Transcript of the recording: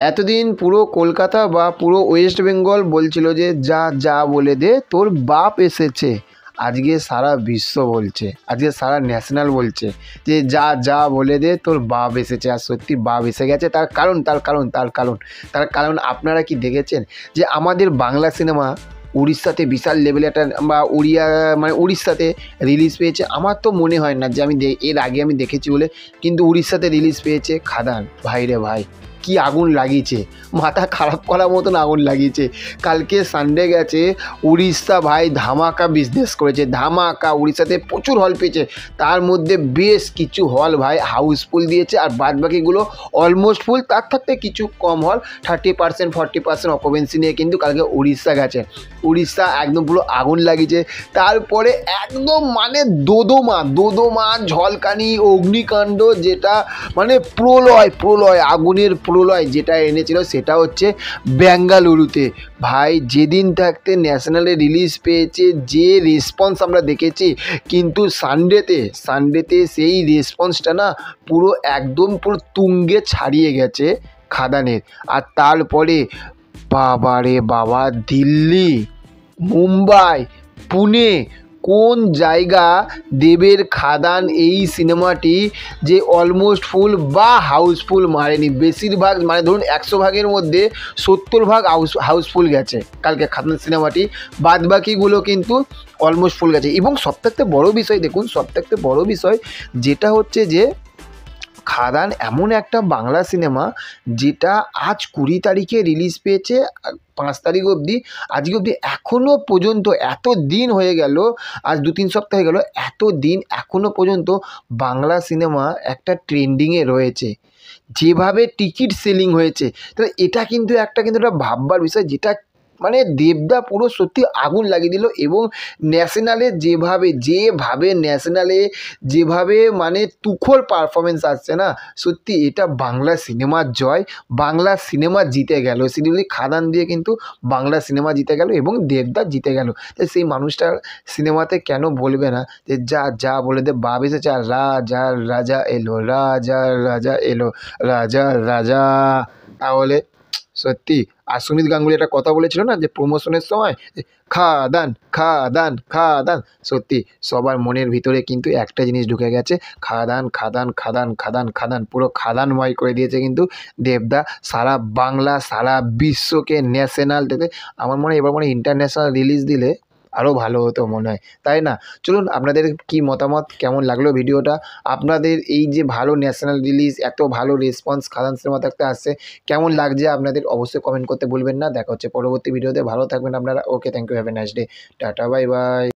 এতদিন পুরো কলকাতা বা পুরো ওয়েস্ট বেঙ্গল বলছিল যে যা যা বলে দে তোর বাপ এসেছে। আজকে সারা বিশ্ব বলছে, আজকে সারা ন্যাশনাল বলছে যে যা যা বলে দে তোর বাপ এসেছে। আর সত্যি বাপ এসে গেছে। তার কারণ আপনারা কি দেখেছেন যে আমাদের বাংলা সিনেমা উড়িষ্যাতে বিশাল লেভেলে একটা বা উড়িষ্যাতে রিলিজ পেয়েছে। আমার তো মনে হয় না যে এর আগে আমি দেখেছি বলে, কিন্তু উড়িষ্যাতে রিলিজ পেয়েছে খাদান। ভাই রে ভাই, কি আগুন লাগিয়েছে, মাথা খারাপ করার মতন আগুন লাগিয়েছে। কালকে সানডে গেছে, উড়িষ্যা ভাই ধামাকা বিজনেস করেছে, ধামাকা। উড়িষ্যাতে প্রচুর হল পেয়েছে, তার মধ্যে বেশ কিছু হল ভাই হাউসফুল দিয়েছে, আর বাদবাকিগুলো অলমোস্ট ফুল। তার থাকতে কিছু কম হল 30% 40% অকুপেন্সি নিয়ে কিন্তু কালকে উড়িষ্যা গেছে। উড়িষ্যা একদম পুরো আগুন লাগিয়েছে। তারপরে একদম মানে দোদমা ঝলকানি অগ্নিকাণ্ড, যেটা মানে প্রলয় আগুনের প্রলয় যেটা এনেছিল, সেটা হচ্ছে বেঙ্গালুরুতে। ভাই যেদিন থাকতে ন্যাশনালে রিলিজ পেয়েছে, যে রেসপন্স আমরা দেখেছি, কিন্তু সানডেতে সেই রেসপন্সটা না পুরো একদম পুরো তুঙ্গে ছাড়িয়ে গেছে খাদানের। আর তারপরে বাবারে বাবা, দিল্লি, মুম্বাই, পুনে, কোন জায়গা দেবের খাদান এই সিনেমাটি যে অলমোস্ট ফুল বা হাউসফুল মারেনি। বেশিরভাগ মানে ধরুন 100 ভাগের মধ্যে 70 ভাগ হাউসফুল গেছে কালকে খাদান সিনেমাটি, বাদবাকিগুলো কিন্তু অলমোস্ট ফুল গেছে। এবং সবথেকে বড় বিষয় দেখুন, সবথেকে বড় বিষয় যেটা হচ্ছে যে খাদান এমন একটা বাংলা সিনেমা যেটা আজ 20 তারিখে রিলিজ পেয়েছে, 5 তারিখ অবধি, আজকে অবধি এখনও পর্যন্ত, এত দিন হয়ে গেল, আজ 2-3 সপ্তাহ হয়ে গেল, এত দিন এখনও পর্যন্ত বাংলা সিনেমা একটা ট্রেন্ডিংয়ে রয়েছে। যেভাবে টিকিট সেলিং হয়েছে, তাহলে এটা কিন্তু একটা ভাববার বিষয়, যেটা মানে দেবদা পুরো সত্যি আগুন লাগিয়ে দিল। এবং ন্যাশনালে যেভাবে মানে তুখোড় পারফরমেন্স আসছে না, সত্যি এটা বাংলা সিনেমার জয়। বাংলা সিনেমা জিতে গেল, সিরিয়ালি খাদান দিয়ে কিন্তু বাংলা সিনেমা জিতে গেল এবং দেবদা জিতে গেল। তো সেই মানুষটার সিনেমাতে কেন বলবে না যে যা যা বলে দে বাপ এসেছে, আর রাজার রাজা এলো, রাজার রাজা। তাহলে সত্যি, আর সুমিত গাঙ্গুলি একটা কথা বলেছিল না যে প্রমোশনের সময়, খাদান খাদান খাদান। সত্যি সবার মনের ভিতরে কিন্তু একটা জিনিস ঢুকে গেছে, খাদান খাদান খাদান খাদান খাদান, পুরো খাদানময় করে দিয়েছে কিন্তু দেবদা সারা বাংলা, সারা বিশ্বকে ন্যাশনাল থেকে। আমার মনে হয় এবার ইন্টারন্যাশনাল রিলিজ দিলে আরও ভালো হতো মনে হয়, তাই না? চলুন, আপনাদের কি মতামত, কেমন লাগলো ভিডিওটা? আপনাদের এই যে ভালো ন্যাশনাল রিলিজ, এত ভালো রেসপন্স খাদান সিনেমা থাকতে আসছে, কেমন লাগছে আপনাদের অবশ্যই কমেন্ট করতে ভুলবেন না। দেখা হচ্ছে পরবর্তী ভিডিওতে। ভালো থাকবেন আপনারা। Okay, thank you, have a nice day, tata, bye by.